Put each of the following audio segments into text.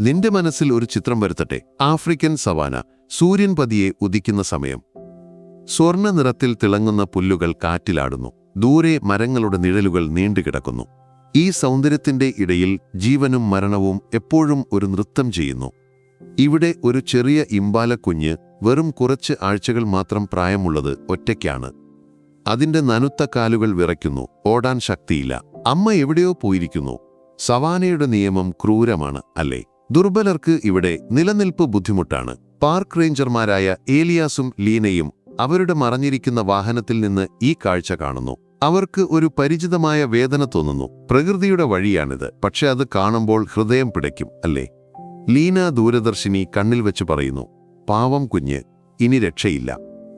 നിന്റെ മനസ്സിൽ ഒരു ചിത്രം വരുത്തട്ടെ. ആഫ്രിക്കൻ സവാന, സൂര്യൻ പതിയെ ഉദിക്കുന്ന സമയം. സ്വർണ്ണ നിറത്തിൽ തിളങ്ങുന്ന പുല്ലുകൾ കാറ്റിലാടുന്നു. ദൂരെ മരങ്ങളുടെ നിഴലുകൾ നീണ്ടുകിടക്കുന്നു. ഈ സൗന്ദര്യത്തിന്റെ ഇടയിൽ ജീവനും മരണവും എപ്പോഴും ഒരു നൃത്തം ചെയ്യുന്നു. ഇവിടെ ഒരു ചെറിയ ഇമ്പാലക്കുഞ്ഞ്, വെറും കുറച്ച് ആഴ്ചകൾ മാത്രം പ്രായമുള്ളത്, ഒറ്റയ്ക്കാണ്. അതിന്റെ നനുത്ത കാലുകൾ വിറയ്ക്കുന്നു. ഓടാൻ ശക്തിയില്ല. അമ്മ എവിടെയോ പോയിരിക്കുന്നു. സവാനയുടെ നിയമം ക്രൂരമാണ്, അല്ലേ? ദുർബലർക്ക് ഇവിടെ നിലനിൽപ്പ് ബുദ്ധിമുട്ടാണ്. പാർക്ക് റേഞ്ചർമാരായ ഏലിയാസും ലീനയും അവരുടെ മറഞ്ഞിരിക്കുന്ന വാഹനത്തിൽ നിന്ന് ഈ കാഴ്ച കാണുന്നു. അവർക്ക് ഒരു പരിചിതമായ വേദന തോന്നുന്നു. പ്രകൃതിയുടെ വഴിയാണിത്, പക്ഷെ അത് കാണുമ്പോൾ ഹൃദയം പിടയ്ക്കും, അല്ലേ? ലീന ദൂരദർശിനി കണ്ണിൽ വെച്ച് പറയുന്നു, പാവം കുഞ്ഞ്, ഇനി രക്ഷയില്ല.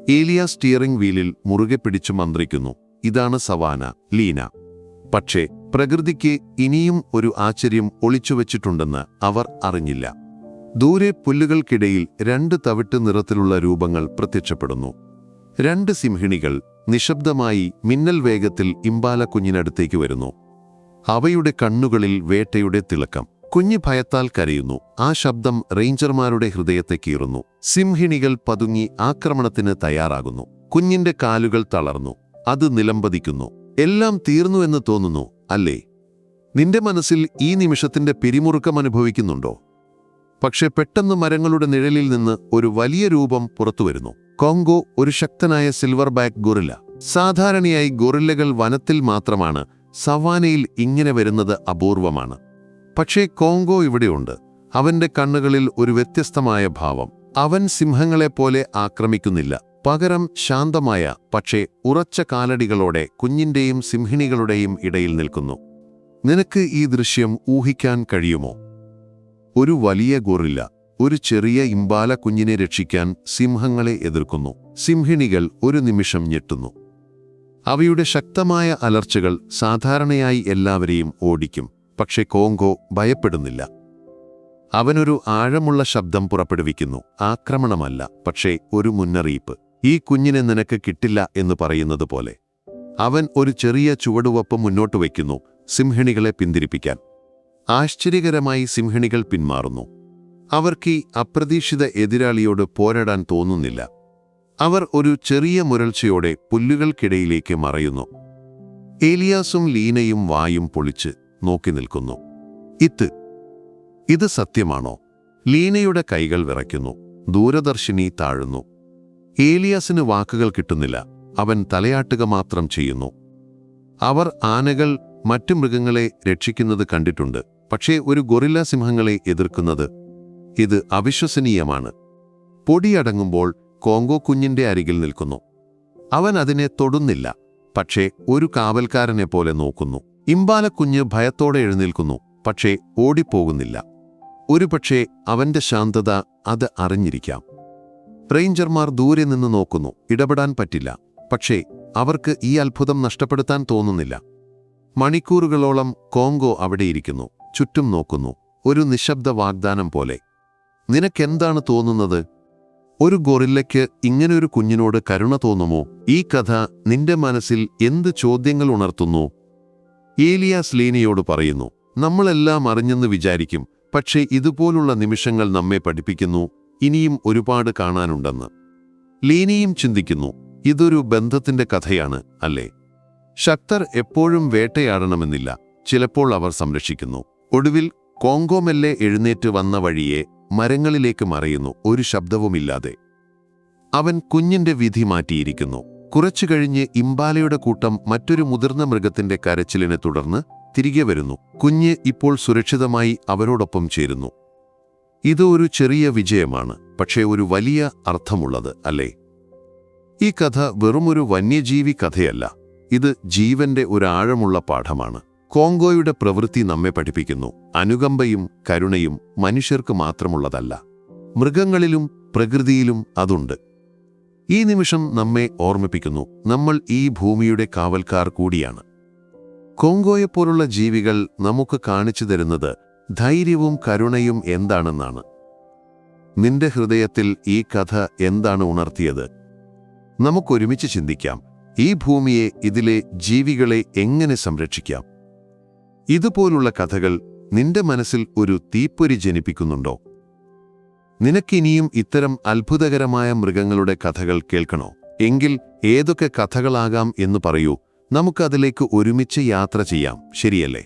ഏലിയാസ് സ്റ്റിയറിംഗ് വീലിൽ മുറുകെ പിടിച്ചു മന്ത്രിക്കുന്നു. ഇതാണ് സവാന, ലീന. പക്ഷേ പ്രകൃതിക്ക് ഇനിയും ഒരു ആശ്ചര്യം ഒളിച്ചുവെച്ചിട്ടുണ്ടെന്ന് അവർ അറിഞ്ഞില്ല. ദൂരെ പുല്ലുകൾക്കിടയിൽ 2 തവിട്ട് നിറത്തിലുള്ള രൂപങ്ങൾ പ്രത്യക്ഷപ്പെടുന്നു. 2 സിംഹിണികൾ നിശബ്ദമായി മിന്നൽ വേഗത്തിൽ ഇമ്പാല കുഞ്ഞിനടുത്തേക്ക് വരുന്നു. അവയുടെ കണ്ണുകളിൽ വേട്ടയുടെ തിളക്കം. കുഞ്ഞ് ഭയത്താൽ കരയുന്നു. ആ ശബ്ദം റേഞ്ചർമാരുടെ ഹൃദയത്തെ കീറുന്നു. സിംഹിണികൾ പതുങ്ങി ആക്രമണത്തിന് തയ്യാറാകുന്നു. കുഞ്ഞിന്റെ കാലുകൾ തളർന്നു. അത് നിലംപതിക്കുന്നു. എല്ലാം തീർന്നു എന്ന് തോന്നുന്നു, അല്ലേ? നിന്റെ മനസ്സിൽ ഈ നിമിഷത്തിന്റെ പിരിമുറുക്കം അനുഭവിക്കുന്നുണ്ടോ? പക്ഷെ പെട്ടെന്ന് മരങ്ങളുടെ നിഴലിൽ നിന്ന് ഒരു വലിയ രൂപം പുറത്തുവരുന്നു. കോങ്കോ, ഒരു ശക്തനായ സിൽവർ ബാക്ക് ഗൊറില്ല. സാധാരണയായി ഗൊറില്ലകൾ വനത്തിൽ മാത്രമാണ്. സവാനയിൽ ഇങ്ങനെ വരുന്നത് അപൂർവമാണ്. പക്ഷേ കോങ്കോ ഇവിടെയുണ്ട്. അവന്റെ കണ്ണുകളിൽ ഒരു വ്യത്യസ്തമായ ഭാവം. അവൻ സിംഹങ്ങളെപ്പോലെ ആക്രമിക്കുന്നില്ല. പകരം ശാന്തമായ, പക്ഷേ ഉറച്ച കാലടികളോടെ കുഞ്ഞിന്റെയും സിംഹിണികളുടെയും ഇടയിൽ നിൽക്കുന്നു. നിനക്ക് ഈ ദൃശ്യം ഊഹിക്കാൻ കഴിയുമോ? ഒരു വലിയ ഗൊറില്ല ഒരു ചെറിയ ഇമ്പാല കുഞ്ഞിനെ രക്ഷിക്കാൻ സിംഹങ്ങളെ എതിർക്കുന്നു. സിംഹിണികൾ ഒരു നിമിഷം ഞെട്ടുന്നു. അവയുടെ ശക്തമായ അലർച്ചകൾ സാധാരണയായി എല്ലാവരെയും ഓടിക്കും. പക്ഷെ കോങ്കോ ഭയപ്പെടുന്നില്ല. അവനൊരു ആഴമുള്ള ശബ്ദം പുറപ്പെടുവിക്കുന്നു. ആക്രമണമല്ല, പക്ഷേ ഒരു മുന്നറിയിപ്പ്. ഈ കുഞ്ഞിനെ നിനക്ക് കിട്ടില്ല എന്ന് പറയുന്നത് പോലെ. അവൻ ഒരു ചെറിയ ചുവടുവപ്പ് മുന്നോട്ട് വയ്ക്കുന്നു, സിംഹിണികളെ പിന്തിരിപ്പിക്കാൻ. ആശ്ചര്യകരമായി സിംഹിണികൾ പിന്മാറുന്നു. അവർക്ക് ഈ അപ്രതീക്ഷിത എതിരാളിയോട് പോരാടാൻ തോന്നുന്നില്ല. അവർ ഒരു ചെറിയ മുരൾച്ചയോടെ പുല്ലുകൾക്കിടയിലേക്ക് മറയുന്നു. ഏലിയാസും ലീനയും വായും പൊളിച്ച് നോക്കി നിൽക്കുന്നു. ഇത് സത്യമാണോ? ലീനയുടെ കൈകൾ വിറയ്ക്കുന്നു. ദൂരദർശിനി താഴുന്നു. ഏലിയാസിന് വാക്കുകൾ കിട്ടുന്നില്ല. അവൻ തലയാട്ടുക മാത്രം ചെയ്യുന്നു. അവർ ആനകൾ, മറ്റു മൃഗങ്ങളെ രക്ഷിക്കുന്നത് കണ്ടിട്ടുണ്ട്. പക്ഷേ ഒരു ഗൊറില്ല സിംഹങ്ങളെ എതിർക്കുന്നത്, ഇത് അവിശ്വസനീയമാണ്. പൊടിയടങ്ങുമ്പോൾ കോങ്കോ കുഞ്ഞിന്റെ അരികിൽ നിൽക്കുന്നു. അവൻ അതിനെ തൊടുന്നില്ല, പക്ഷേ ഒരു കാവൽക്കാരനെ പോലെ നോക്കുന്നു. ഇമ്പാല കുഞ്ഞ് ഭയത്തോടെ എഴുന്നേൽക്കുന്നു, പക്ഷേ ഓടിപ്പോകുന്നില്ല. ഒരുപക്ഷേ അവന്റെ ശാന്തത അത് അറിഞ്ഞിരിക്കാം. റേഞ്ചർമാർ ദൂരെ നിന്ന് നോക്കുന്നു. ഇടപെടാൻ പറ്റില്ല. പക്ഷേ അവർക്ക് ഈ അത്ഭുതം നഷ്ടപ്പെടുത്താൻ തോന്നുന്നില്ല. മണിക്കൂറുകളോളം കോങ്കോ അവിടെയിരിക്കുന്നു. ചുറ്റും നോക്കുന്നു. ഒരു നിശബ്ദ വാഗ്ദാനം പോലെ. നിനക്കെന്താണ് തോന്നുന്നത്? ഒരു ഗൊറില്ലയ്ക്ക് ഇങ്ങനൊരു കുഞ്ഞിനോട് കരുണ തോന്നുമോ? ഈ കഥ നിന്റെ മനസ്സിൽ എന്ത് ചോദ്യങ്ങൾ ഉണർത്തുന്നു? ഏലിയാസ് ലീനയോട് പറയുന്നു, നമ്മളെല്ലാം അറിഞ്ഞെന്ന് വിചാരിക്കും, പക്ഷേ ഇതുപോലുള്ള നിമിഷങ്ങൾ നമ്മെ പഠിപ്പിക്കുന്നു, ഇനിയും ഒരുപാട് കാണാനുണ്ടെന്ന്. ലീനയും ചിന്തിക്കുന്നു, ഇതൊരു ബന്ധത്തിന്റെ കഥയാണ്, അല്ലേ? ശക്തർ എപ്പോഴും വേട്ടയാടണമെന്നില്ല. ചിലപ്പോൾ അവർ സംരക്ഷിക്കുന്നു. ഒടുവിൽ കോങ്കോ മെല്ലെ എഴുന്നേറ്റ് വന്ന വഴിയെ മരങ്ങളിലേക്ക് മറയുന്നു, ഒരു ശബ്ദവുമില്ലാതെ. അവൻ കുഞ്ഞിന്റെ വിധി മാറ്റിയിരിക്കുന്നു. കുറച്ചു കഴിഞ്ഞ് ഇമ്പാലയുടെ കൂട്ടം മറ്റൊരു മുതിർന്ന മൃഗത്തിന്റെ കരച്ചിലിനെ തുടർന്ന് തിരികെ വരുന്നു. കുഞ്ഞ് ഇപ്പോൾ സുരക്ഷിതമായി അവരോടൊപ്പം ചേരുന്നു. ഇത് ഒരു ചെറിയ വിജയമാണ്, പക്ഷേ ഒരു വലിയ അർത്ഥമുള്ളത്, അല്ലേ? ഈ കഥ വെറുമൊരു വന്യജീവി കഥയല്ല. ഇത് ജീവന്റെ ഒരു ആഴമുള്ള പാഠമാണ്. കോങ്കോയുടെ പ്രവൃത്തി നമ്മെ പഠിപ്പിക്കുന്നു, അനുകമ്പയും കരുണയും മനുഷ്യർക്ക് മാത്രമുള്ളതല്ല. മൃഗങ്ങളിലും പ്രകൃതിയിലും അതുണ്ട്. ഈ നിമിഷം നമ്മെ ഓർമ്മിപ്പിക്കുന്നു, നമ്മൾ ഈ ഭൂമിയുടെ കാവൽക്കാർ കൂടിയാണ്. കോങ്കോയെപ്പോലുള്ള ജീവികൾ നമുക്ക് കാണിച്ചു തരുന്നത് ധൈര്യവും കരുണയും എന്താണെന്നാണ്. നിന്റെ ഹൃദയത്തിൽ ഈ കഥ എന്താണ് ഉണർത്തിയത്? നമുക്കൊരുമിച്ച് ചിന്തിക്കാം. ഈ ഭൂമിയെ, ഇതിലെ ജീവികളെ എങ്ങനെ സംരക്ഷിക്കാം? ഇതുപോലുള്ള കഥകൾ നിന്റെ മനസ്സിൽ ഒരു തീപ്പൊരി ജനിപ്പിക്കുന്നുണ്ടോ? നിനക്കിനിയും ഇത്തരം അത്ഭുതകരമായ മൃഗങ്ങളുടെ കഥകൾ കേൾക്കണോ? എങ്കിൽ ഏതൊക്കെ കഥകളാകാം എന്ന് പറയൂ. നമുക്കതിലേക്ക് ഒരുമിച്ച് യാത്ര ചെയ്യാം, ശരിയല്ലേ?